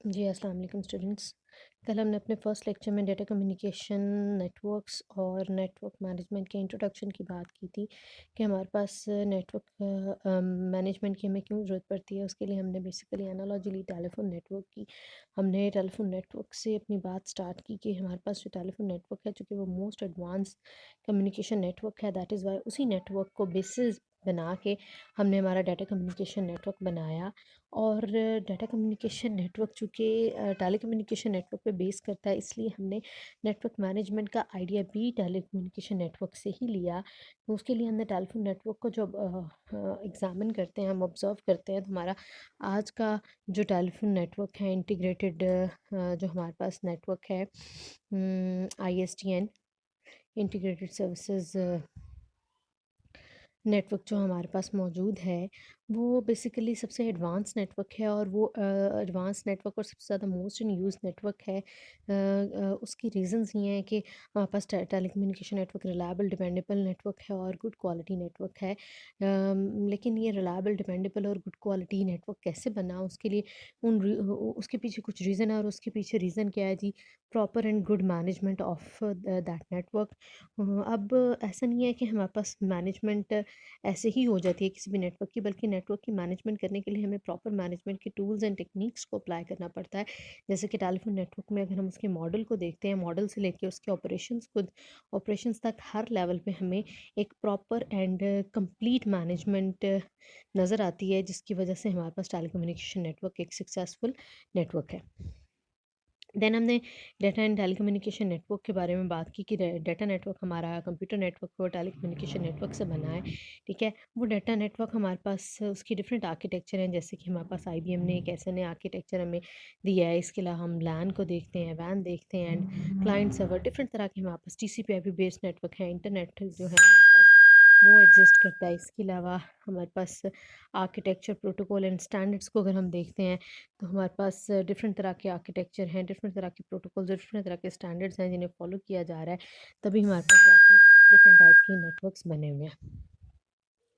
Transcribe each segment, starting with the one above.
जी, अस्सलाम वालेकुम स्टूडेंट्स। कल हमने अपने फ़र्स्ट लेक्चर में डेटा कम्युनिकेशन, नेटवर्क्स और नेटवर्क मैनेजमेंट के इंट्रोडक्शन की बात की थी कि हमारे पास नेटवर्क मैनेजमेंट की हमें क्यों ज़रूरत पड़ती है। उसके लिए हमने बेसिकली एनालॉजी ली टेलीफ़ोन नेटवर्क की। हमने टेलीफ़ोन नेटवर्क से अपनी बात स्टार्ट की कि हमारे पास जो टेलीफ़ोन नेटवर्क है, चूँकि वो मोस्ट एडवांस कम्युनिकेशन नेटवर्क है, दैट इज़ वाई उसी नेटवर्क को बेसिस बना के हमने हमारा डेटा कम्युनिकेशन नेटवर्क बनाया। और डाटा कम्युनिकेशन नेटवर्क चूँकि टेलीकम्युनिकेशन नेटवर्क पे बेस करता है, इसलिए हमने नेटवर्क मैनेजमेंट का आइडिया भी टेलीकम्युनिकेशन नेटवर्क से ही लिया। तो उसके लिए हमने टेलीफोन नेटवर्क को जब एग्ज़ामिन करते हैं, हम ऑब्ज़र्व करते हैं, तो हमारा आज का जो टेलीफोन नेटवर्क है इंटीग्रेटेड, जो हमारे पास नेटवर्क है, ISDN इंटीग्रेटेड सर्विसेज नेटवर्क जो हमारे पास मौजूद है, वो बेसिकली सबसे एडवांस नेटवर्क है। और वो एडवांस नेटवर्क और सबसे ज़्यादा मोस्ट इन यूज़ नेटवर्क है। उसकी रीज़न्स ये हैं कि हमारे पास telecommunication network reliable dependable network है और गुड क्वालिटी नेटवर्क है। लेकिन ये रिलायबल डिपेंडेबल और गुड क्वालिटी नेटवर्क कैसे बना, उसके लिए उसके पीछे कुछ रीज़न है। और उसके पीछे रीज़न क्या है जी? Proper and good management of that network. अब ऐसा नहीं है कि हमारे पास मैनेजमेंट ऐसे ही हो जाती है किसी भी नेटवर्क की, बल्कि नेटवर्क की मैनेजमेंट करने के लिए हमें प्रॉपर मैनेजमेंट के टूल्स एंड टेक्निक्स को अप्लाई करना पड़ता है। जैसे कि टेलीफोन नेटवर्क में अगर हम उसके मॉडल को देखते हैं, मॉडल से लेके उसके ऑपरेशंस तक हर लेवल पे हमें एक प्रॉपर एंड कंप्लीट मैनेजमेंट नज़र आती है, जिसकी वजह से हमारे पास टेलीकम्युनिकेशन नेटवर्क एक सक्सेसफुल नेटवर्क है। देन हमने डाटा एंड टेलीकम्युनिकेशन नेटवर्क के बारे में बात की कि डाटा नेटवर्क हमारा कंप्यूटर नेटवर्क और टेलीकम्युनिकेशन नेटवर्क से बना है। ठीक है, वो डाटा नेटवर्क हमारे पास उसकी डिफरेंट आर्किटेक्चर हैं। जैसे कि हमारे पास IBM ने एक ऐसा नया आर्किटेक्चर हमें दिया है। इसके अलावा हम लैन को देखते हैं, वैन देखते हैं, एंड क्लाइंट सर्वर डिफरेंट तरह के हमारे पास TCP/IP बेस्ड नेटवर्क है। इंटरनेट जो है हमारे पास वो एग्जिस्ट करता है। इसके अलावा हमारे पास आर्किटेक्चर, प्रोटोकॉल एंड स्टैंडर्ड्स को अगर हम देखते हैं, तो हमारे पास डिफरेंट तरह के आर्किटेक्चर हैं, डिफरेंट तरह के प्रोटोकॉल्स, डिफरेंट तरह के स्टैंडर्ड्स हैं जिन्हें फॉलो किया जा रहा है, तभी हमारे पास जाके डिफरेंट टाइप के नेटवर्क्स बने हुए हैं।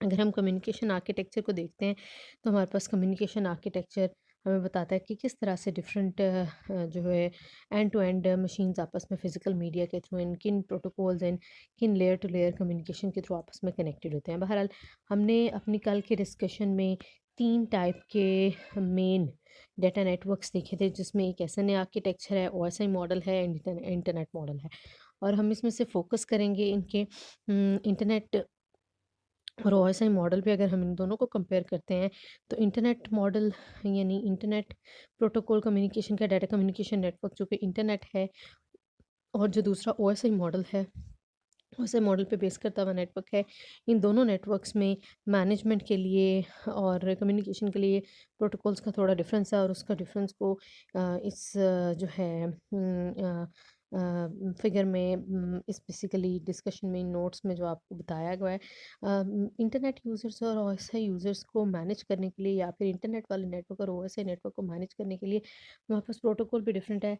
अगर हम कम्युनिकेशन आर्किटेक्चर को देखते हैं, तो हमारे पास कम्युनिकेशन आर्किटेक्चर हमें बताता है कि किस तरह से डिफरेंट जो है एंड टू एंड मशीन्स आपस में फिजिकल मीडिया के थ्रू इन किन प्रोटोकॉल्स एंड किन लेयर टू लेयर कम्युनिकेशन के थ्रू आपस में कनेक्टेड होते हैं। बहरहाल हमने अपनी कल के डिस्कशन में 3 टाइप के मेन डेटा नेटवर्क्स देखे थे, जिसमें एक SNA आर्किटेक्चर है, OSI मॉडल है, इंटरनेट मॉडल है। और हम इसमें से फोकस करेंगे इनके इंटरनेट और OSI मॉडल पे। अगर हम इन दोनों को कंपेयर करते हैं, तो इंटरनेट मॉडल यानी इंटरनेट प्रोटोकॉल कम्युनिकेशन का डाटा कम्युनिकेशन नेटवर्क जो कि इंटरनेट है, और जो दूसरा OSI मॉडल है, OSI मॉडल पे बेस करता हुआ नेटवर्क है। इन दोनों नेटवर्क्स में मैनेजमेंट के लिए और कम्युनिकेशन के लिए प्रोटोकॉल्स का थोड़ा डिफरेंस है। और उसका डिफरेंस को इस जो है फिगर में, इस बेसिकली डिस्कशन में, इन नोट्स में जो आपको बताया गया है, इंटरनेट यूज़र्स और OSI यूज़र्स को मैनेज करने के लिए, या फिर इंटरनेट वाले नेटवर्क और OSI नेटवर्क को मैनेज करने के लिए हमारे पास प्रोटोकॉल भी डिफरेंट है।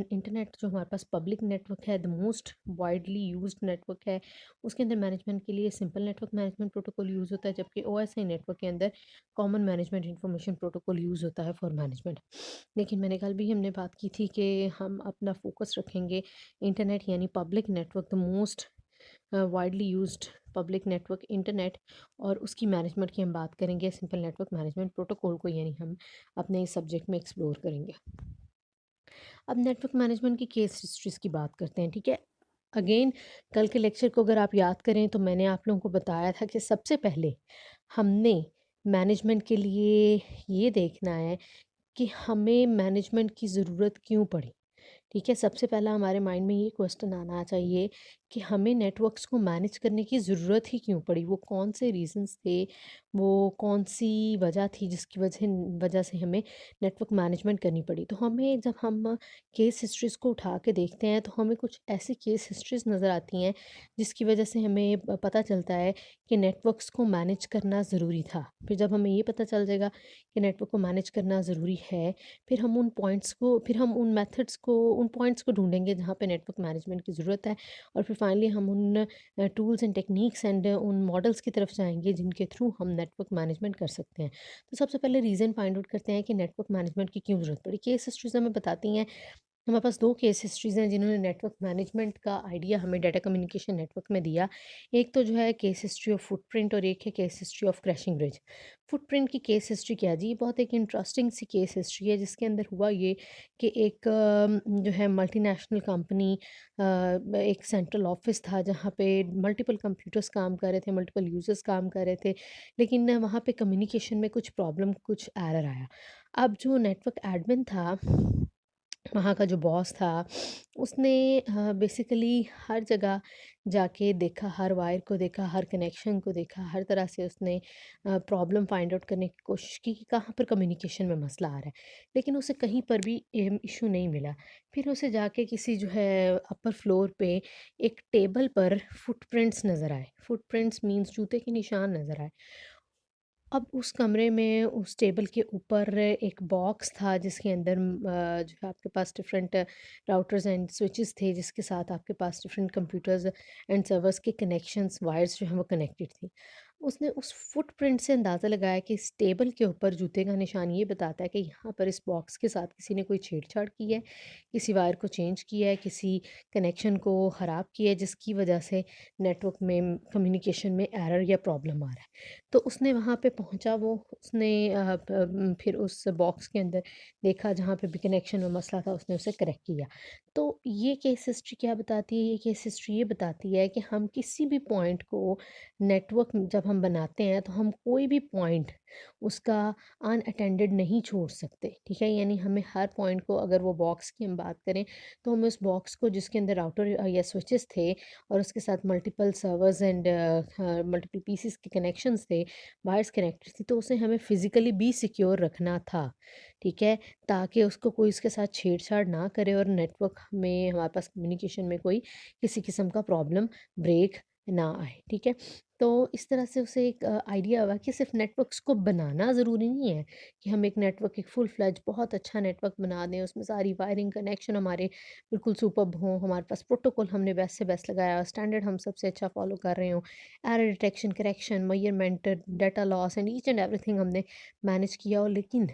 इंटरनेट जो हमारे पास पब्लिक नेटवर्क है, the most widely used network है, उसके अंदर मैनेजमेंट के लिए simple network management protocol use होता है, जबकि OSI नेटवर्क के अंदर common management information protocol use होता है फॉर मैनेजमेंट। लेकिन मैंने कल भी हमने बात की थी कि हम अपना फोकस रखेंगे इंटरनेट यानी public network, the most widely used public network internet, और उसकी मैनेजमेंट की हम बात करेंगे सिंपल नेटवर्क मैनेजमेंट प्रोटोकॉल को, यानी हम अपने इस सब्जेक्ट में एक्सप्लोर करेंगे। अब नेटवर्क मैनेजमेंट की केस हिस्ट्रीज की बात करते हैं। ठीक है, अगेन कल के लेक्चर को अगर आप याद करें, तो मैंने आप लोगों को बताया था कि सबसे पहले हमने मैनेजमेंट के लिए ये देखना है कि हमें मैनेजमेंट की ज़रूरत क्यों पड़ी। ठीक है, सबसे पहला हमारे माइंड में ये क्वेश्चन आना चाहिए कि हमें नेटवर्क्स को मैनेज करने की ज़रूरत ही क्यों पड़ी, वो कौन से रीजंस थे, वो कौन सी वजह थी जिसकी वजह वजह से हमें नेटवर्क मैनेजमेंट करनी पड़ी। तो हमें जब हम केस हिस्ट्रीज़ को उठा के देखते हैं, तो हमें कुछ ऐसी केस हिस्ट्रीज़ नज़र आती हैं जिसकी वजह से हमें पता चलता है कि नेटवर्क्स को मैनेज करना ज़रूरी था। फिर जब हमें ये पता चल जाएगा कि नेटवर्क को मैनेज करना ज़रूरी है, फिर हम उन पॉइंट्स को ढूँढेंगे जहाँ पे नेटवर्क मैनेजमेंट की ज़रूरत है, और फिर फाइनली हम उन टूल्स एंड टेक्निक्स एंड उन मॉडल्स की तरफ जाएँगे जिनके थ्रू हम नेटवर्क मैनेजमेंट कर सकते हैं। तो सबसे पहले रीज़न फाइंड आउट करते हैं कि नेटवर्क मैनेजमेंट की क्यों ज़रूरत पड़ी। केस हिस्ट्रीज़ हमें बताती हैं, हमारे पास 2 केस हिस्ट्रीज़ हैं जिन्होंने नेटवर्क मैनेजमेंट का आइडिया हमें डाटा कम्युनिकेशन नेटवर्क में दिया। एक तो जो है केस हिस्ट्री ऑफ फुटप्रिंट और एक है case history of crashing bridge. Footprint की केस हिस्ट्री क्या जी? ये बहुत एक इंटरेस्टिंग सी केस हिस्ट्री है जिसके अंदर हुआ ये कि एक जो है मल्टीनेशनल कंपनी, एक सेंट्रल ऑफिस था जहाँ पे मल्टीपल कंप्यूटर्स काम कर रहे थे, मल्टीपल यूज़र्स काम कर रहे थे, लेकिन वहाँ पे कम्युनिकेशन में कुछ प्रॉब्लम, कुछ एरर आया। अब जो नेटवर्क एडमिन था, वहाँ का जो बॉस था, उसने बेसिकली हर जगह जाके देखा, हर वायर को देखा, हर कनेक्शन को देखा, हर तरह से उसने प्रॉब्लम फाइंड आउट करने की कोशिश की कि कहाँ पर कम्युनिकेशन में मसला आ रहा है। लेकिन उसे कहीं पर भी इश्यू नहीं मिला। फिर उसे जाके किसी जो है अपर फ्लोर पे एक टेबल पर फुटप्रिंट्स नज़र आए। फुटप्रिंट्स मीन्स जूते के निशान नज़र आए। अब उस कमरे में उस टेबल के ऊपर एक बॉक्स था जिसके अंदर जो है आपके पास डिफरेंट राउटर्स एंड स्विचेस थे, जिसके साथ आपके पास डिफरेंट कंप्यूटर्स एंड सर्वर्स के कनेक्शंस, वायर्स जो हैं वो कनेक्टेड थी। उसने उस फुटप्रिंट से अंदाज़ा लगाया कि इस टेबल के ऊपर जूते का निशान ये बताता है कि यहाँ पर इस बॉक्स के साथ किसी ने कोई छेड़छाड़ की है, किसी वायर को चेंज किया है, किसी कनेक्शन को ख़राब किया है, जिसकी वजह से नेटवर्क में कम्युनिकेशन में एरर या प्रॉब्लम आ रहा है। तो उसने वहाँ पे पहुँचा, वो उसने फिर उस बॉक्स के अंदर देखा जहाँ पे भी कनेक्शन में मसला था, उसने उसे करेक्ट किया। तो ये केस हिस्ट्री क्या बताती है? ये केस हिस्ट्री ये बताती है कि हम किसी भी पॉइंट को नेटवर्क जब हम बनाते हैं तो हम कोई भी पॉइंट उसका अनअटेंडेड नहीं छोड़ सकते, ठीक है? यानी हमें हर पॉइंट को, अगर वो बॉक्स की हम बात करें, तो हमें उस बॉक्स को जिसके अंदर राउटर या स्विचेस थे और उसके साथ multiple servers and multiple PCs के कनेक्शंस थे, वायर्स कनेक्टेड थी, तो उसे हमें फिज़िकली भी सिक्योर रखना था, ठीक है? ताकि उसको कोई इसके साथ छेड़छाड़ ना करे और नेटवर्क में हमारे पास कम्युनिकेशन में कोई किसी किस्म का प्रॉब्लम, ब्रेक ना आए, ठीक है? तो इस तरह से उसे एक आइडिया हुआ कि सिर्फ़ नेटवर्क्स को बनाना ज़रूरी नहीं है कि हम एक नेटवर्क, एक फुल फ्लेज बहुत अच्छा नेटवर्क बना दें, उसमें सारी वायरिंग कनेक्शन हमारे बिल्कुल सुपर्ब हों, हमारे पास प्रोटोकॉल हमने बेस्ट से बेस्ट लगाया, स्टैंडर्ड हम सबसे अच्छा फ़ॉलो कर रहे हों, error detection, correction, measurement, data loss and each and everything हमने मैनेज किया हो। लेकिन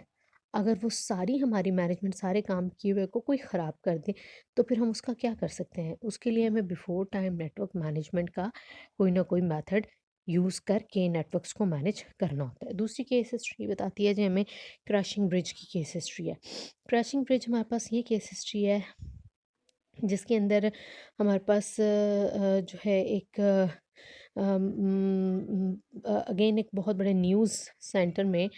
अगर वो सारी हमारी मैनेजमेंट, सारे काम किए हुए को कोई ख़राब कर दे, तो फिर हम उसका क्या कर सकते हैं? उसके लिए हमें बिफ़ोर टाइम नेटवर्क मैनेजमेंट का कोई ना कोई मेथड यूज़ करके नेटवर्क्स को मैनेज करना होता है। दूसरी केस हिस्ट्री बताती है जी हमें, क्रैशिंग ब्रिज की केस हिस्ट्री है। क्रैशिंग ब्रिज हमारे पास ये केस हिस्ट्री है जिसके अंदर हमारे पास जो है एक अगेन एक बहुत बड़े न्यूज़ सेंटर में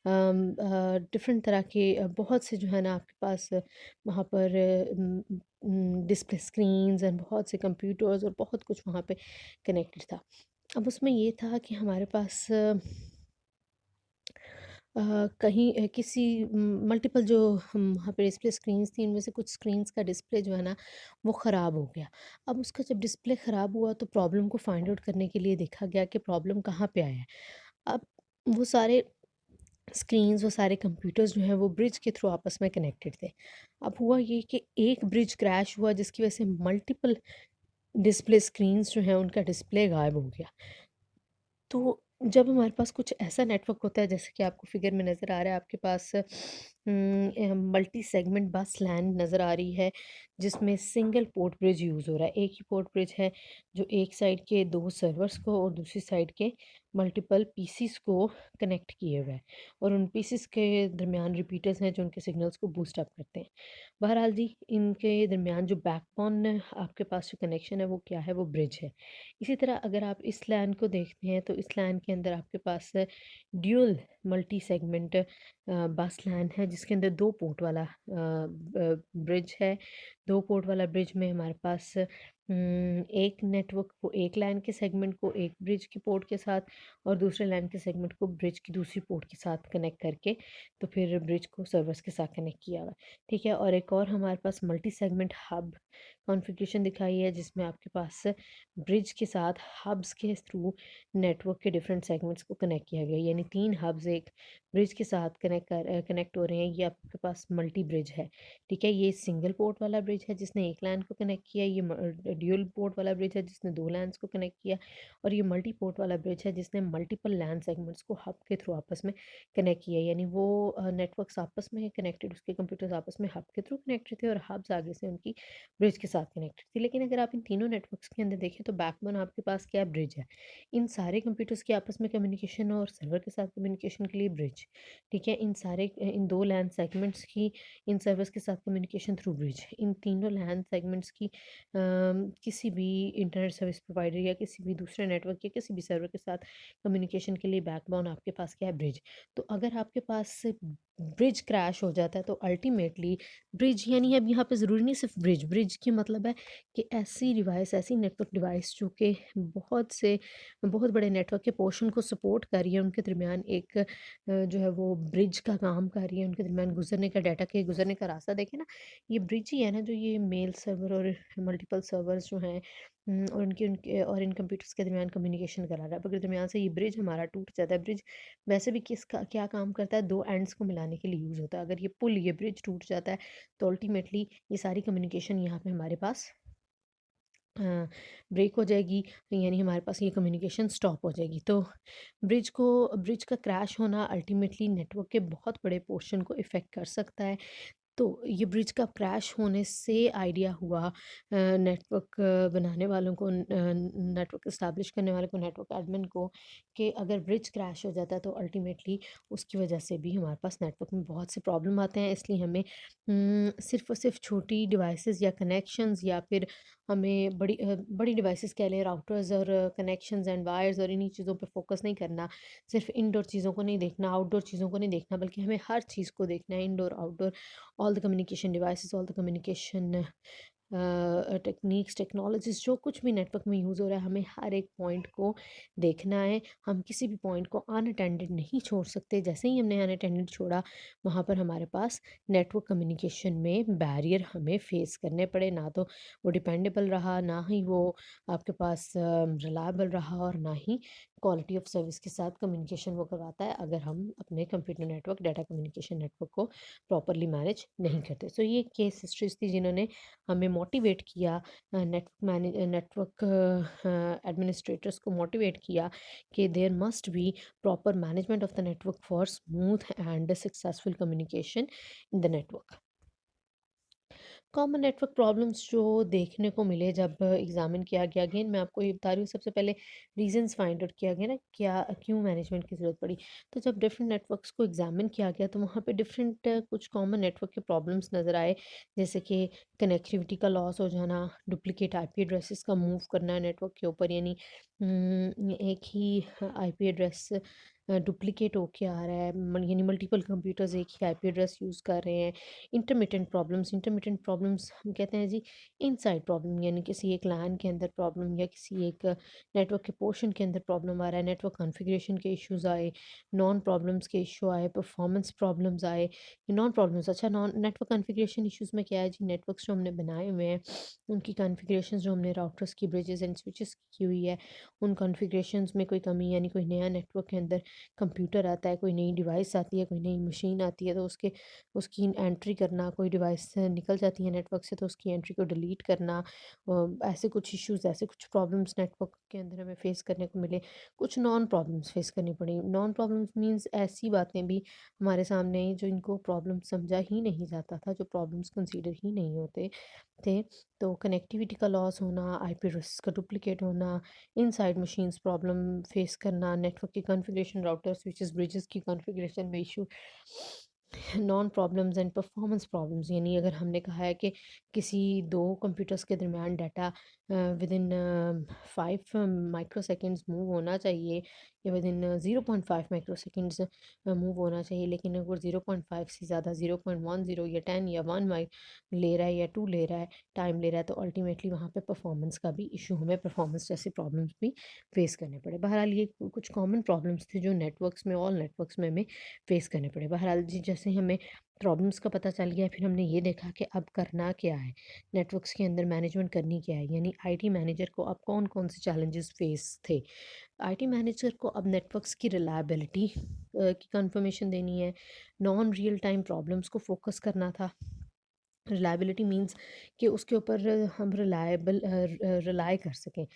डिफरेंट तरह के बहुत से जो है ना आपके पास वहाँ पर डिस्प्ले स्क्रीन्स एंड बहुत से कंप्यूटर्स और बहुत कुछ वहाँ पे कनेक्टेड था। अब उसमें ये था कि हमारे पास कहीं किसी मल्टीपल जो हम वहाँ पे डिस्प्ले स्क्रीन्स थी, इनमें से कुछ स्क्रीन्स का डिस्प्ले जो है ना वो ख़राब हो गया। अब उसका जब डिस्प्ले ख़राब हुआ तो प्रॉब्लम को फाइंड आउट करने के लिए देखा गया कि प्रॉब्लम कहाँ पे आया है। अब वो सारे स्क्रीन्स, वो सारे कंप्यूटर्स जो हैं वो ब्रिज के थ्रू आपस में कनेक्टेड थे। अब हुआ ये कि एक ब्रिज क्रैश हुआ जिसकी वजह से मल्टीपल डिस्प्ले स्क्रीन्स जो हैं उनका डिस्प्ले गायब हो गया। तो जब हमारे पास कुछ ऐसा नेटवर्क होता है जैसे कि आपको फिगर में नज़र आ रहा है, आपके पास मल्टी सेगमेंट बस लैन नज़र आ रही है जिसमें सिंगल पोर्ट ब्रिज यूज़ हो रहा है। एक ही पोर्ट ब्रिज है जो एक साइड के दो सर्वर्स को और दूसरी साइड के मल्टीपल पीसीस को कनेक्ट किए हुए है और उन पीसीस के दरमियान रिपीटर्स हैं जो उनके सिग्नल्स को बूस्ट अप करते हैं। बहरहाल जी, इनके दरमियान जो बैकबोन आपके पास जो कनेक्शन है वो क्या है? वो ब्रिज है। इसी तरह अगर आप इस लैन को देखते हैं तो इस लैन के अंदर आपके पास ड्यूल मल्टी सेगमेंट बस लैन है जिसके अंदर दो पोर्ट वाला ब्रिज है। दो पोर्ट वाला ब्रिज में हमारे पास एक नेटवर्क को, एक लैन के सेगमेंट को एक ब्रिज की पोर्ट के साथ और दूसरे लैन के सेगमेंट को ब्रिज की दूसरी पोर्ट के साथ कनेक्ट करके तो फिर ब्रिज को सर्वर्स के साथ कनेक्ट किया हुआ है, ठीक है। और एक और हमारे पास मल्टी सेगमेंट हब कॉन्फ़िगरेशन दिखाई है जिसमें आपके पास ब्रिज के साथ हब्स के थ्रू नेटवर्क के डिफरेंट सेगमेंट्स को कनेक्ट किया गया है। यानी 3 हब्स एक ब्रिज के साथ कनेक्ट हो रहे हैं। ये आपके पास मल्टी ब्रिज है, ठीक है? ये सिंगल पोर्ट वाला ब्रिज है जिसने एक लैन को कनेक्ट किया, ये ड्यूल पोर्ट वाला ब्रिज है जिसने 2 लैन्स को कनेक्ट किया, और ये मल्टी पोर्ट वाला ब्रिज है जिसने मल्टीपल लैन सेगमेंट्स को हब के थ्रू आपस में कनेक्ट किया। यानी वो नेटवर्क्स आपस में कनेक्टेड, उसके कंप्यूटर्स आपस में हब के थ्रू कनेक्टेड थे और हब्स आगे से उनकी ब्रिज के साथ कनेक्टेड थी। लेकिन अगर आप इन तीनों नेटवर्क्स के अंदर देखें तो बैकबोन आपके पास क्या है? ब्रिज है। इन सारे कंप्यूटर्स की आपस में कम्युनिकेशन और सर्वर के साथ कम्युनिकेशन के लिए ब्रिज, ठीक है? इन 2 लैन सेगमेंट्स की इन सर्वर्स के साथ कम्युनिकेशन थ्रू ब्रिज। इन तीनों लैन सेगमेंट्स की किसी भी इंटरनेट सर्विस प्रोवाइडर या किसी भी दूसरे नेटवर्क या किसी भी सर्वर के साथ कम्युनिकेशन के लिए बैकबोन आपके पास क्या है? ब्रिज। तो अगर आपके पास ब्रिज क्रैश हो जाता है तो अल्टीमेटली ब्रिज, यानी अब यहाँ पे ज़रूरी नहीं सिर्फ ब्रिज, ब्रिज की मतलब है कि ऐसी डिवाइस, ऐसी नेटवर्क डिवाइस जो कि बहुत बड़े नेटवर्क के पोर्शन को सपोर्ट कर रही है, उनके दरमियान एक जो है वो ब्रिज का काम कर रही है, उनके दरमियान गुजरने का, डाटा के गुजरने का रास्ता देखें ना, ये ब्रिज ही है ना, जो ये मेल सर्वर और मल्टीपल सर्वर्स जो हैं, और उनके उनके और इन कंप्यूटर्स के दरमियान कम्युनिकेशन करा रहा है। अगर दरमियान से ये ब्रिज हमारा टूट जाता है, ब्रिज वैसे भी किसका क्या काम करता है? 2 एंड्स को मिलाने के लिए यूज़ होता है। अगर ये पुल, ये ब्रिज टूट जाता है तो अल्टीमेटली ये सारी कम्युनिकेशन यहाँ पे हमारे पास ब्रेक हो जाएगी, यानी हमारे पास ये कम्युनिकेशन स्टॉप हो जाएगी। तो ब्रिज का क्रैश होना अल्टीमेटली नेटवर्क के बहुत बड़े पोर्शन को इफ़ेक्ट कर सकता है। तो ये ब्रिज का क्रैश होने से आइडिया हुआ नेटवर्क बनाने वालों को, नेटवर्क इस्टेब्लिश करने वाले को, नेटवर्क एडमिन को, कि अगर ब्रिज क्रैश हो जाता है तो अल्टीमेटली उसकी वजह से भी हमारे पास नेटवर्क में बहुत से प्रॉब्लम आते हैं। इसलिए हमें सिर्फ़ और सिर्फ़ छोटी डिवाइसेस या कनेक्शंस, या फिर हमें बड़ी डिवाइसेस कह लें, राउटर्स और कनेक्शंस एंड वायर्स और इन्हीं चीज़ों पे फोकस नहीं करना। सिर्फ़ इनडोर चीज़ों को नहीं देखना, आउटडोर चीज़ों को नहीं देखना, बल्कि हमें हर चीज़ को देखना है, indoor, outdoor, all the communication devices, all the communication techniques, technologies, जो कुछ भी नेटवर्क में यूज़ हो रहा है, हमें हर एक पॉइंट को देखना है। हम किसी भी पॉइंट को अनअटेंडेड नहीं छोड़ सकते। जैसे ही हमने अनअटेंडेड छोड़ा, वहाँ पर हमारे पास नेटवर्क कम्युनिकेशन में बैरियर हमें फेस करने पड़े। ना तो वो डिपेंडेबल रहा, ना ही वो आपके पास रिलायबल रहा, और ना ही क्वालिटी ऑफ सर्विस के साथ कम्युनिकेशन वो करवाता है, अगर हम अपने computer network, data communication network को प्रॉपरली मैनेज नहीं करते। सो ये केस हिस्ट्रीज़ थी जिन्होंने हमें मोटिवेट किया, नेटवर्क एडमिनिस्ट्रेटर्स को मोटिवेट किया कि there must be proper management of the network for smooth and successful communication in the network. Common network problems जो देखने को मिले जब एग्जामिन किया गया, अगेन मैं आपको ये बता रही हूँ, सबसे पहले रीजंस फाइंड आउट किया गया ना, क्या क्यों मैनेजमेंट की ज़रूरत पड़ी। तो जब डिफरेंट नेटवर्क्स को एग्जामिन किया गया तो वहाँ पे डिफरेंट कुछ कॉमन नेटवर्क के प्रॉब्लम्स नज़र आए, जैसे कि कनेक्टिविटी का लॉस हो जाना, डुप्लीकेट आईपी एड्रेसेस का मूव करना नेटवर्क के ऊपर, यानी एक ही आईपी एड्रेस डुप्लीकेट होके आ रहा है, यानी मल्टीपल कंप्यूटर्स एक ही आईपी एड्रेस यूज़ कर रहे हैं। इंटरमिटेंट प्रॉब्लम्स हम कहते हैं जी, इनसाइड प्रॉब्लम, यानी किसी एक लैन के अंदर प्रॉब्लम, या किसी एक नेटवर्क के पोर्शन के अंदर प्रॉब्लम आ रहा है, नेटवर्क कॉन्फ़िगरेशन के इश्यूज आए, नॉन प्रॉब्लम्स के इशू आए, परफॉर्मेंस प्रॉब्लम्स आए। नॉन प्रॉब्लम्स, अच्छा, नॉन नेटवर्क कॉन्फ़िगरेशन इश्यूज में क्या है जी, नेटवर्क्स जो हमने बनाए हुए हैं उनकी कॉन्फ़िगरेशन, जो हमने राउटर्स की, ब्रिजेस एंड स्विचेस की हुई है, उन कॉन्फ़िगरेशंस में कोई कमी, यानी कोई नया नेटवर्क के अंदर कंप्यूटर आता है, कोई नई डिवाइस आती है, कोई नई मशीन आती है, तो उसकी एंट्री करना, कोई डिवाइस निकल जाती है नेटवर्क से तो उसकी एंट्री को डिलीट करना, ऐसे कुछ इश्यूज़, ऐसे कुछ प्रॉब्लम्स नेटवर्क के अंदर हमें फेस करने को मिले। कुछ नॉन प्रॉब्लम्स फेस करनी पड़ी। नॉन प्रॉब्लम्स मीन्स ऐसी बातें भी हमारे सामने आई जो इनको प्रॉब्लम समझा ही नहीं जाता था, जो प्रॉब्लम्स कंसीडर ही नहीं होते थे। तो कनेक्टिविटी का लॉस होना, आईपी एड्रेस का डुप्लिकेट होना, इनसाइड मशीन्स प्रॉब्लम फेस करना, नेटवर्क की कॉन्फ़िगरेशन, राउटर, स्विचेस, ब्रिजेस की कॉन्फ़िगरेशन में issue, non problems and performance problems, यानी अगर हमने कहा है कि किसी दो कंप्यूटर्स के दरमियान data with in 5 micro seconds move होना चाहिए, या with in 0.5 micro seconds move होना चाहिए, लेकिन अगर 0.5 से ज़्यादा 0.10 या 10 या 1 माइक ले रहा है, या 2 ले रहा है, टाइम ले रहा है, तो अल्टीमेटली वहाँ पे परफॉर्मेंस का भी इशू, हमें परफॉर्मेंस जैसे प्रॉब्लम्स भी फेस करने पड़े। बहरहाल ये कुछ कॉमन प्रॉब्लम्स थे जो नेटवर्क्स में, ऑल नेटवर्क्स में हमें फेस करने पड़े। बहरहाल जी, जैसे हमें प्रॉब्लम्स का पता चल गया, फिर हमने ये देखा कि अब करना क्या है, नेटवर्क्स के अंदर मैनेजमेंट करनी क्या है। यानी आईटी मैनेजर को अब कौन-कौन से चैलेंजेस फेस थे। आईटी मैनेजर को अब नेटवर्क्स की रिलायबिलिटी की कंफर्मेशन देनी है, नॉन रियल टाइम प्रॉब्लम्स को फोकस करना था। रिलायबिलिटी मीन्स कि उसके ऊपर हम रिलाई कर सकें।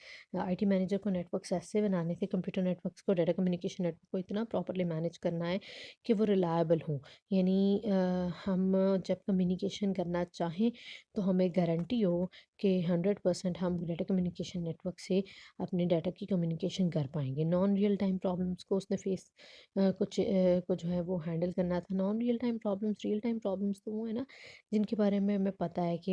आईटी मैनेजर को नेटवर्क्स ऐसे बनाने थे, कंप्यूटर नेटवर्क्स को, डाटा कम्युनिकेशन नेटवर्क को इतना प्रॉपर्ली मैनेज करना है कि वो रिलायबल हों। यानी हम जब कम्युनिकेशन करना चाहें तो हमें गारंटी हो कि 100% हम डाटा कम्युनिकेशन नेटवर्क से अपने डाटा की कम्युनिकेशन कर पाएंगे। नॉन रियल टाइम प्रॉब्लम्स को उसने फेस को जो है वो हैंडल करना था। नॉन रियल टाइम प्रॉब्लम्स तो वो है ना जिनके बारे में हमें पता है कि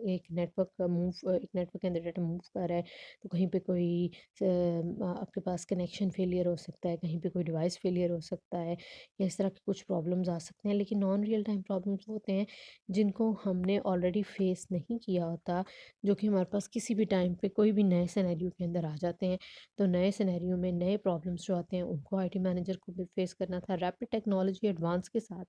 एक नेटवर्क के अंदर डाटा मूव कर रहा है, तो कहीं पे कोई आपके पास कनेक्शन फेलियर हो सकता है, कहीं पे कोई डिवाइस फेलियर हो सकता है, या इस तरह के कुछ प्रॉब्लम्स आ सकते हैं। लेकिन नॉन रियल टाइम प्रॉब्लम्स होते हैं जिनको हमने ऑलरेडी फेस नहीं किया होता, जो कि हमारे पास किसी भी टाइम पे कोई भी नए सिनेरियो के अंदर आ जाते हैं। तो नए सिनेरियो में नए प्रॉब्लम्स जो आते हैं उनको आईटी मैनेजर को भी फेस करना था। रैपिड टेक्नोलॉजी एडवांस के साथ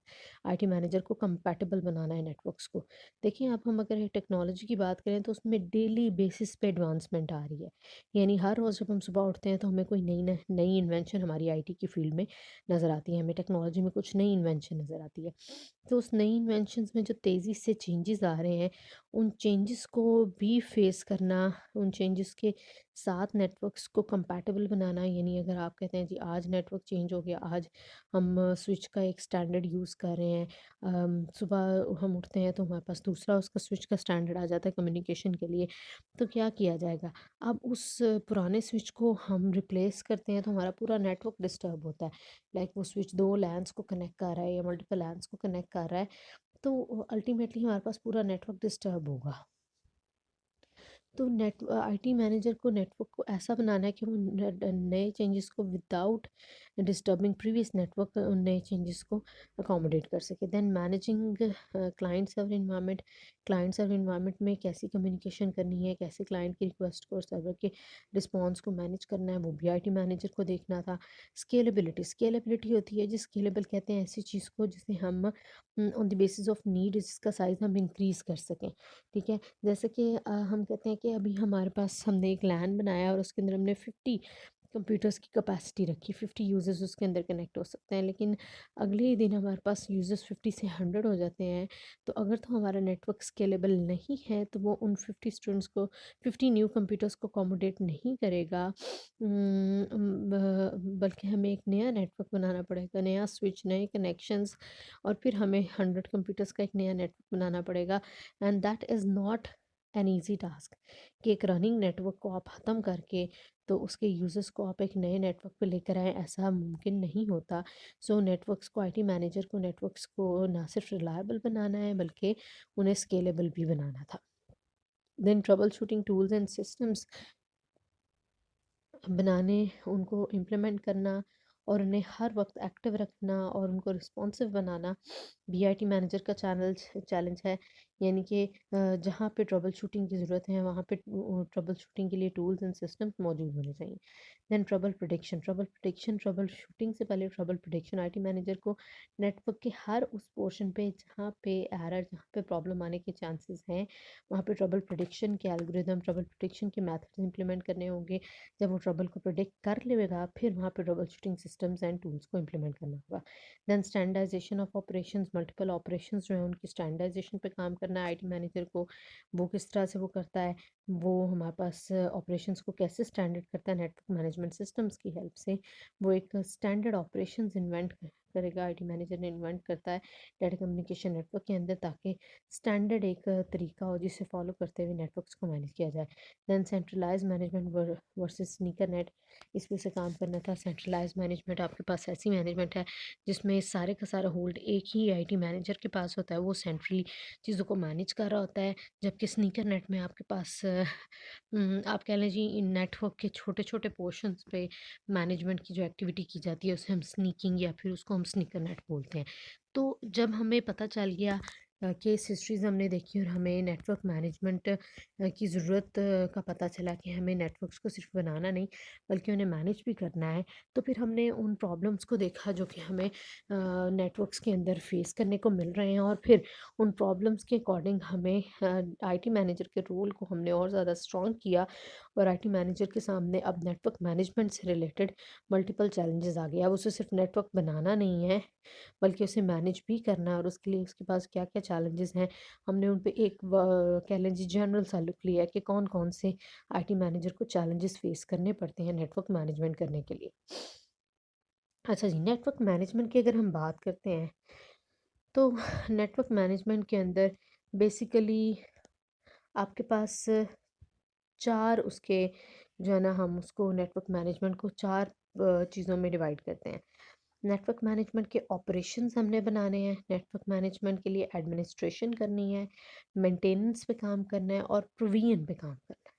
आईटी मैनेजर को कंपैटिबल बनाना है नेटवर्क्स को। देखिए, अब हम अगर टेक्नोलॉजी की बात करें तो उसमें डेली बेसिस पे एडवांसमेंट आ रही है। यानी हर रोज़ जब हम सुबह उठते हैं तो हमें कोई नई न नई इन्वेंशन हमारी आईटी की फ़ील्ड में नज़र आती है, हमें टेक्नोलॉजी में कुछ नई इन्वेंशन नज़र आती है। तो उस नई इन्वेंशंस में जो तेज़ी से चेंजेस आ रहे हैं, उन चेंजेस को भी फेस करना, उन चेंजेस के साथ नेटवर्क्स को कंपैटिबल बनाना। यानी अगर आप कहते हैं जी आज नेटवर्क चेंज हो गया, आज हम स्विच का एक स्टैंडर्ड यूज़ कर रहे हैं, सुबह हम उठते हैं तो हमारे पास दूसरा उसका स्विच का स्टैंडर्ड आ जाता है कम्युनिकेशन के लिए, तो क्या किया जाएगा? अब उस पुराने स्विच को हम रिप्लेस करते हैं तो हमारा पूरा नेटवर्क डिस्टर्ब होता है। लाइक वो स्विच 2 लैन्स को कनेक्ट कर रहा है या मल्टीपल लैन्स को कनेक्ट कर रहा है, तो अल्टीमेटली हमारे पास पूरा नेटवर्क डिस्टर्ब होगा। तो आईटी मैनेजर को नेटवर्क को ऐसा बनाना है कि वो नए चेंजेस को विदाउट डिस्टर्बिंग प्रीवियस नेटवर्क उन नए चेंजेस को अकोमोडेट कर सके। Then managing client server environment में कैसी कम्युनिकेशन करनी है, कैसे क्लाइंट की रिक्वेस्ट को और सर्वर के रिस्पॉन्स को मैनेज करना है, वो भी आईटी मैनेजर को देखना था। स्केलेबिलिटी होती है, जिस स्केलेबल कहते हैं ऐसी चीज़ को जिसे हम on the basis of need जिसका साइज़ हम इंक्रीज़ कर सकें। ठीक है, जैसे कि हम कहते हैं कि अभी हमारे पास हमने एक लैन बनाया और उसके अंदर हमने 50 कंप्यूटर्स की कैपेसिटी रखी, 50 यूज़र्स उसके अंदर कनेक्ट हो सकते हैं। लेकिन अगले ही दिन हमारे पास यूज़र्स 50 से 100 हो जाते हैं, तो अगर तो हमारा नेटवर्क स्केलेबल नहीं है तो वो उन 50 स्टूडेंट्स को 50 न्यू कंप्यूटर्स को अकोमोडेट नहीं करेगा। बल्कि हमें एक नया नेटवर्क बनाना पड़ेगा, नया स्विच, नए कनेक्शंस, और फिर हमें 100 कंप्यूटर्स का एक नया नेटवर्क बनाना पड़ेगा। And that is not an easy task कि एक रनिंग नेटवर्क को आप ख़त्म करके तो उसके यूज़र्स को आप एक नए नेटवर्क पे लेकर आएँ, ऐसा मुमकिन नहीं होता। सो नेटवर्क्स को आईटी मैनेजर को नेटवर्क्स को ना सिर्फ रिलायबल बनाना है बल्कि उन्हें स्केलेबल भी बनाना था। Then trouble shooting tools and systems बनाने, उनको इम्प्लीमेंट करना और उन्हें हर वक्त एक्टिव रखना और उनको रिस्पॉन्सिव बनाना भी आईटी मैनेजर का चैलेंज है। यानी कि जहाँ पे ट्रबल शूटिंग की ज़रूरत है वहाँ पे ट्रबल शूटिंग के लिए टूल्स एंड सिस्टम्स मौजूद होने चाहिए। देन ट्रबल शूटिंग से पहले ट्रबल प्रिडिक्शन, आईटी मैनेजर को नेटवर्क के हर उस पोर्शन पे जहाँ पे एरर, जहाँ पे प्रॉब्लम आने के चांसेस हैं, वहाँ पे ट्रबल प्रिडिक्शन के एल्गोरिदम, ट्रबल प्रिडिक्शन के मेथड्स इंप्लीमेंट करने होंगे। जब वो ट्रबल को प्रिडिक्ट कर लेगा फिर वहाँ पे trouble shooting systems and tools को इम्प्लीमेंट करना होगा। Then standardization of operations, multiple operations जो है उनकी स्टैंडर्डाइजेशन पे काम करना है आईटी मैनेजर को। वो किस तरह से वो करता है, वो हमारे पास ऑपरेशंस को कैसे स्टैंडर्ड करता है नेटवर्क मैनेजमेंट सिस्टम्स की हेल्प से। वो एक स्टैंडर्ड ऑपरेशंस इन्वेंट करेगा, आईटी मैनेजर ने इन्वेंट करता है डाटा कम्युनिकेशन नेटवर्क के अंदर, ताकि स्टैंडर्ड एक तरीका हो जिसे फॉलो करते हुए नेटवर्क्स को मैनेज किया जाए। Then centralize management versus sneaker net, इस पे से काम करना था। सेंट्रलाइज मैनेजमेंट, आपके पास ऐसी मैनेजमेंट है जिसमें सारे का सारा होल्ड एक ही आईटी मैनेजर के पास होता है, वो सेंट्रली चीज़ों को मैनेज कर रहा होता है। जबकि स्नीकर नेट में आपके पास आप कह लीजिए नेटवर्क के छोटे छोटे पोर्शंस पे मैनेजमेंट की जो एक्टिविटी की जाती है उसे हम स्नीकिंग या फिर उसको हम स्नीकर नेट बोलते हैं। तो जब हमें पता चल गया केस हिस्ट्रीज़ हमने देखी और हमें नेटवर्क मैनेजमेंट की ज़रूरत का पता चला कि हमें नेटवर्क्स को सिर्फ बनाना नहीं बल्कि उन्हें मैनेज भी करना है। तो फिर हमने उन प्रॉब्लम्स को देखा जो कि हमें नेटवर्क्स के अंदर फेस करने को मिल रहे हैं, और फिर उन प्रॉब्लम्स के अकॉर्डिंग हमें आईटी मैनेजर के रोल को हमने और ज़्यादा स्ट्रॉन्ग किया। और आईटी मैनेजर के सामने अब नेटवर्क मैनेजमेंट से रिलेटेड मल्टीपल चैलेंजेस आ गए। अब उसे सिर्फ नेटवर्क बनाना नहीं है बल्कि उसे मैनेज भी करना है, और उसके लिए उसके पास क्या-क्या चैलेंजेस हैं, हमने उन पे एक कह लीजिए जनरल सा लुक लिया है कि कौन-कौन से आईटी मैनेजर को चैलेंजेस फेस करने पड़ते हैं नेटवर्क मैनेजमेंट करने के लिए। अच्छा जी, नेटवर्क मैनेजमेंट की अगर हम बात करते हैं, तो नेटवर्क मैनेजमेंट के अंदर बेसिकली आपके पास 4 उसके जो है ना, हम उसको नेटवर्क मैनेजमेंट को 4 चीज़ों में डिवाइड करते हैं। नेटवर्क मैनेजमेंट के ऑपरेशंस हमने बनाने हैं, नेटवर्क मैनेजमेंट के लिए एडमिनिस्ट्रेशन करनी है, मेंटेनेंस पे काम करना है और प्रोविजन पे काम करना है।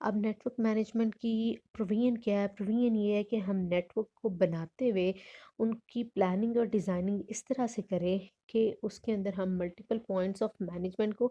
अब नेटवर्क मैनेजमेंट की प्रोविजन क्या है? प्रोविजन ये है कि हम नेटवर्क को बनाते हुए उनकी प्लानिंग और डिज़ाइनिंग इस तरह से करें कि उसके अंदर हम मल्टीपल पॉइंट्स ऑफ मैनेजमेंट को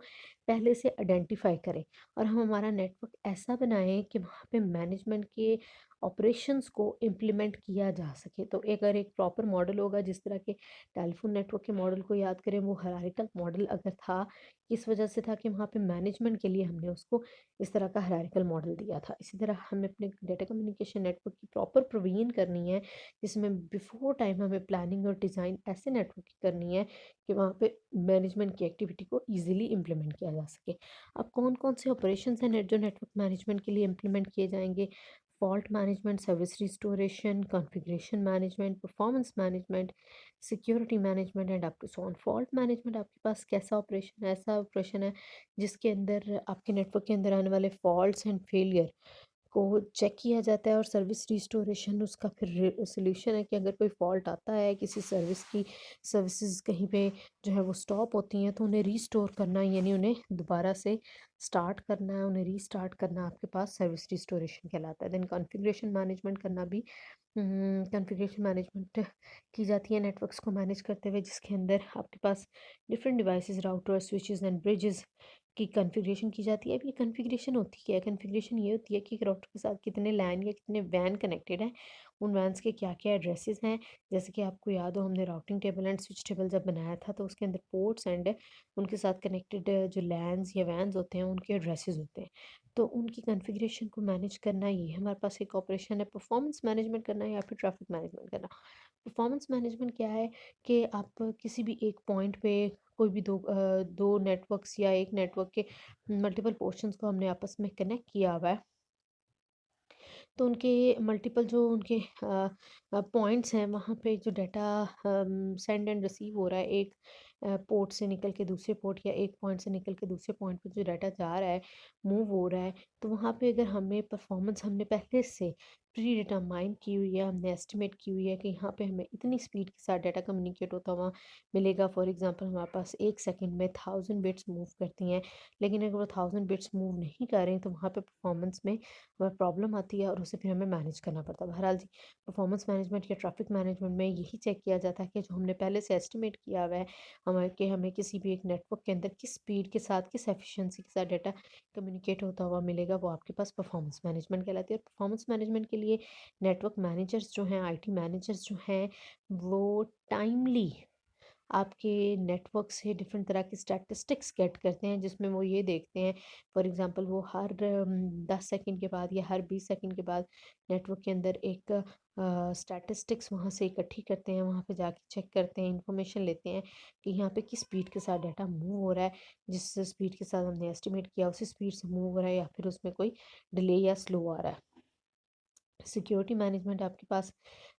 पहले से आइडेंटिफाई करें, और हम हमारा नेटवर्क ऐसा बनाएं कि वहाँ पे मैनेजमेंट के ऑपरेशंस को इम्प्लीमेंट किया जा सके। तो अगर एक प्रॉपर मॉडल होगा, जिस तरह के टेलीफोन नेटवर्क के मॉडल को याद करें, वो हायरार्किकल मॉडल अगर था, इस वजह से था कि वहाँ पे मैनेजमेंट के लिए हमने उसको इस तरह का हायरार्किकल मॉडल दिया था। इसी तरह हमें अपने डेटा कम्युनिकेशन नेटवर्क की प्रॉपर प्रोविजन करनी है, जिसमें बिफोर टाइम हमें प्लानिंग और डिज़ाइन ऐसे नेटवर्क की करनी है कि वहाँ पे मैनेजमेंट की एक्टिविटी को ईजिली इम्प्लीमेंट किया जा सके। अब कौन कौन से ऑपरेशंस हैं जो नेटवर्क मैनेजमेंट के लिए इम्प्लीमेंट किए जाएंगे? Fault management, service restoration, configuration management, performance management, security management and up to so on. Fault management आपके पास कैसा ऑपरेशन है? ऐसा ऑपरेशन है जिसके अंदर आपके नेटवर्क के अंदर आने वाले फॉल्ट्स एंड फेलियर को चेक किया जाता है, और सर्विस रिस्टोरेशन उसका फिर सॉल्यूशन है कि अगर कोई फॉल्ट आता है किसी सर्विस की, सर्विसेज कहीं पे जो है वो स्टॉप होती हैं, तो उन्हें रीस्टोर करना, यानी उन्हें दोबारा से स्टार्ट करना है, उन्हें रीस्टार्ट करना आपके पास सर्विस रिस्टोरेशन कहलाता है। देन कॉन्फ़िगरेशन मैनेजमेंट करना भी, कॉन्फ़िगरेशन मैनेजमेंट की जाती है नेटवर्क्स को मैनेज करते हुए, जिसके अंदर आपके पास different devices, router, switches and bridges की कॉन्फ़िगरेशन की जाती है। अब ये कॉन्फ़िगरेशन होती क्या है? कॉन्फ़िगरेशन ये होती है कि एक राउटर के साथ कितने लैन या कितने वैन कनेक्टेड हैं, उन वैन्स के क्या-क्या एड्रेसेस हैं। जैसे कि आपको याद हो, हमने routing table and switch table जब बनाया था, तो उसके अंदर पोर्ट्स एंड उनके साथ कनेक्टेड जो लैन्स या वैन्स होते हैं, उनके एड्रेसेस होते हैं। तो उनकी कॉन्फ़िगरेशन को मैनेज करना, ये हमारे पास एक ऑपरेशन है। परफॉर्मेंस मैनेजमेंट करना या फिर ट्रैफिक मैनेजमेंट करना। परफॉर्मेंस मैनेजमेंट क्या है कि आप किसी भी एक पॉइंट पे कोई भी दो नेटवर्क्स या एक नेटवर्क के मल्टीपल पोर्शंस को हमने आपस में कनेक्ट किया हुआ है, तो उनके मल्टीपल जो उनके पॉइंट्स हैं, वहाँ पे जो डाटा सेंड एंड रिसीव हो रहा है, एक पोर्ट से निकल के दूसरे पोर्ट या एक पॉइंट से निकल के दूसरे पॉइंट पे जो डाटा जा रहा है, मूव हो रहा है, तो वहाँ पे अगर हमें परफॉर्मेंस हमने पहले से प्री डिटरमाइन की हुई है, हमने एस्टिमेट की हुई है कि यहाँ पे हमें इतनी स्पीड के साथ डाटा कम्युनिकेट होता हुआ मिलेगा। फॉर एग्जांपल हमारे पास 1 सेकंड में 1000 बिट्स मूव करती हैं, लेकिन अगर वो 1000 बिट्स मूव नहीं कर रही, तो वहाँ पे परफॉर्मेंस में प्रॉब्लम आती है और उसे फिर हमें मैनेज करना पड़ता है। बहरहाल जी, परफॉर्मेंस मैनेजमेंट या ट्रैफिक मैनेजमेंट में यही चेक किया जाता है कि जो हमने पहले से एस्टिमेट किया हुआ है, हमें किसी भी एक नेटवर्क के अंदर किस स्पीड के साथ, किस एफिशिएंसी के साथ डाटा कम्युनिकेट होता हुआ मिलेगा, वो आपके पास परफॉर्मेंस मैनेजमेंट कहलाती है। और परफॉर्मेंस मैनेजमेंट के लिए नेटवर्क मैनेजर्स जो हैं, आईटी मैनेजर्स जो हैं, वो टाइमली आपके नेटवर्क से डिफरेंट तरह की स्टैटिस्टिक्स गेट करते हैं, जिसमें वो ये देखते हैं, फॉर एग्जांपल वो हर 10 सेकंड के बाद या हर 20 सेकंड के बाद नेटवर्क के अंदर एक स्टैटिस्टिक्स वहाँ से इकट्ठी करते हैं, वहाँ पे जाके चेक करते हैं, इंफॉर्मेशन लेते हैं कि यहाँ पे किस स्पीड के साथ डाटा मूव हो रहा है, जिस स्पीड के साथ हमने एस्टिमेट किया उसी स्पीड से मूव हो रहा है, या फिर उसमें कोई डिले या स्लो आ रहा है। सिक्योरिटी मैनेजमेंट आपके पास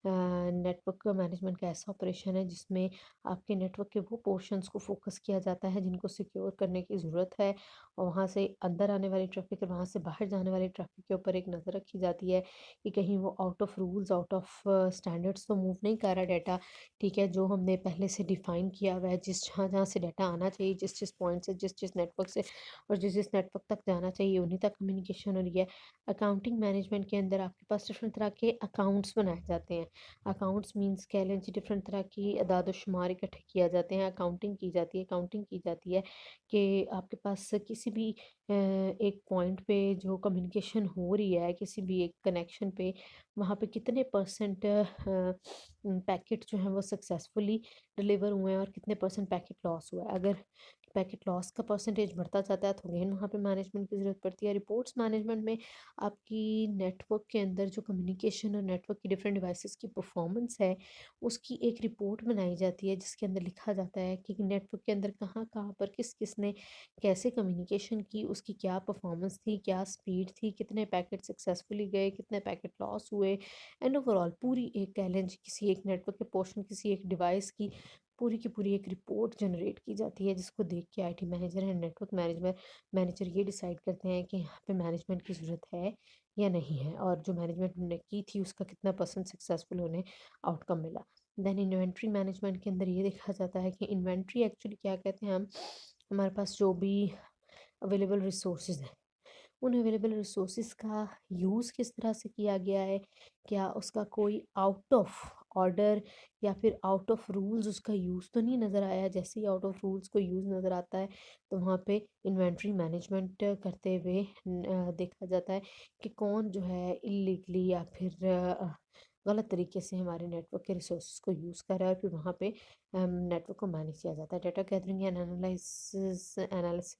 नेटवर्क मैनेजमेंट का ऐसा ऑपरेशन है जिसमें आपके नेटवर्क के वो पोर्शंस को फोकस किया जाता है जिनको सिक्योर करने की ज़रूरत है, और वहाँ से अंदर आने वाली ट्रैफिक और वहाँ से बाहर जाने वाली ट्रैफिक के ऊपर एक नज़र रखी जाती है कि कहीं वो out of rules, out of standards तो मूव नहीं कर रहा डाटा। ठीक है, जो हमने पहले से डिफ़ाइन किया हुआ है, जिस जहाँ जहाँ से डाटा आना चाहिए, जिस जिस पॉइंट से, जिस जिस नेटवर्क से और जिस जिस नेटवर्क तक जाना चाहिए, उन्हीं तक कम्युनिकेशन हो रही है। अकाउंटिंग मैनेजमेंट के अंदर आपके पास डिफरेंट तरह के अकाउंट्स बनाए जाते हैं। अकाउंट्स मीन्स कह लें जी डिफरेंट तरह की अदाद-ओ-शुमार इकट्ठे किया जाते हैं, अकाउंटिंग की जाती है, काउंटिंग की जाती है कि आपके पास किसी भी एक पॉइंट पे जो कम्युनिकेशन हो रही है, किसी भी एक कनेक्शन पे, वहाँ पे कितने परसेंट पैकेट जो हैं वो सक्सेसफुली डिलीवर हुए हैं और कितने परसेंट पैकेट लॉस हुआ है। अगर पैकेट लॉस का परसेंटेज बढ़ता जाता है तो अगेन वहाँ पे मैनेजमेंट की ज़रूरत पड़ती है। रिपोर्ट्स मैनेजमेंट में आपकी नेटवर्क के अंदर जो कम्युनिकेशन और नेटवर्क की डिफरेंट डिवाइसेस की परफॉर्मेंस है, उसकी एक रिपोर्ट बनाई जाती है जिसके अंदर लिखा जाता है कि नेटवर्क के अंदर कहाँ कहाँ पर किस किस ने कैसे कम्युनिकेशन की, उसकी क्या परफॉर्मेंस थी, क्या स्पीड थी, कितने पैकेट सक्सेसफुली गए, कितने पैकेट लॉस हुए, एंड ओवरऑल पूरी एक कह लें जी किसी एक नेटवर्क के पोर्शन, किसी एक डिवाइस की पूरी की पूरी एक रिपोर्ट जनरेट की जाती है, जिसको देख के IT manager and network management manager ये डिसाइड करते हैं कि यहाँ पे मैनेजमेंट की ज़रूरत है या नहीं है, और जो मैनेजमेंट ने की थी उसका कितना परसेंट सक्सेसफुल उन्हें आउटकम मिला। देन इन्वेंट्री मैनेजमेंट के अंदर ये देखा जाता है कि इन्वेंट्री एक्चुअली क्या कहते हैं हम, हमारे पास जो भी अवेलेबल रिसोर्सेज हैं, उन अवेलेबल रिसोर्सेज का यूज़ किस तरह से किया गया है, क्या उसका कोई आउट ऑफ ऑर्डर या फिर आउट ऑफ रूल्स उसका यूज़ तो नहीं नज़र आया। जैसे ही आउट ऑफ रूल्स को यूज़ नज़र आता है तो वहाँ पे इन्वेंट्री मैनेजमेंट करते हुए देखा जाता है कि कौन जो है इलीगली या फिर गलत तरीके से हमारे नेटवर्क के रिसोर्सेज को यूज़ कर रहा है, और फिर वहाँ पे नेटवर्क को मैनेज किया जाता है। डाटा गैदरिंग एंड एनालिसिस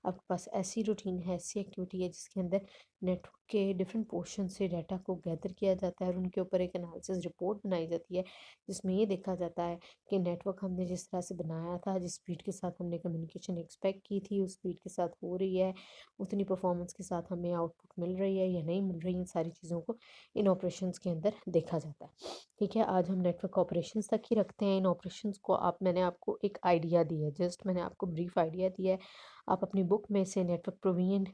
आपके पास ऐसी रूटीन है, ऐसी एक्टिविटी है जिसके अंदर नेटवर्क के डिफरेंट पोर्शन से डाटा को गैदर किया जाता है और उनके ऊपर एक एनालिसिस रिपोर्ट बनाई जाती है, जिसमें ये देखा जाता है कि नेटवर्क हमने जिस तरह से बनाया था, जिस स्पीड के साथ हमने कम्युनिकेशन एक्सपेक्ट की थी, उस स्पीड के साथ हो रही है, उतनी परफॉर्मेंस के साथ हमें आउटपुट मिल रही है या नहीं मिल रही। इन सारी चीज़ों को इन ऑपरेशंस के अंदर देखा जाता है। ठीक है, आज हम नेटवर्क ऑपरेशंस तक ही रखते हैं। इन ऑपरेशंस को आप मैंने आपको एक आइडिया दी है, जस्ट मैंने आपको ब्रीफ आइडिया दिया है। आप अपनी बुक में से नेटवर्क प्रोविजन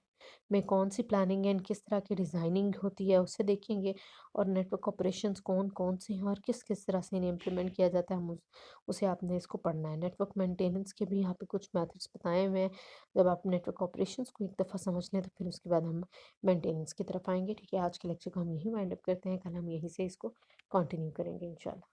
में कौन सी प्लानिंग एंड किस तरह की डिज़ाइनिंग होती है उसे देखेंगे, और नेटवर्क ऑपरेशंस कौन कौन से हैं और किस किस तरह से इन्हें इम्प्लीमेंट किया जाता है, हम उसे आपने इसको पढ़ना है। नेटवर्क मेंटेनेंस के भी यहाँ पे कुछ मेथड्स बताए हुए हैं। जब आप नेटवर्क ऑपरेशंस को एक दफ़ा समझ लें तो फिर उसके बाद हम मेंटेनेंस की तरफ आएंगे। ठीक है, आज के लेक्चर को हम यहीं वाइंड अप करते हैं, कल हम यहीं से इसको कंटिन्यू करेंगे इंशाल्लाह।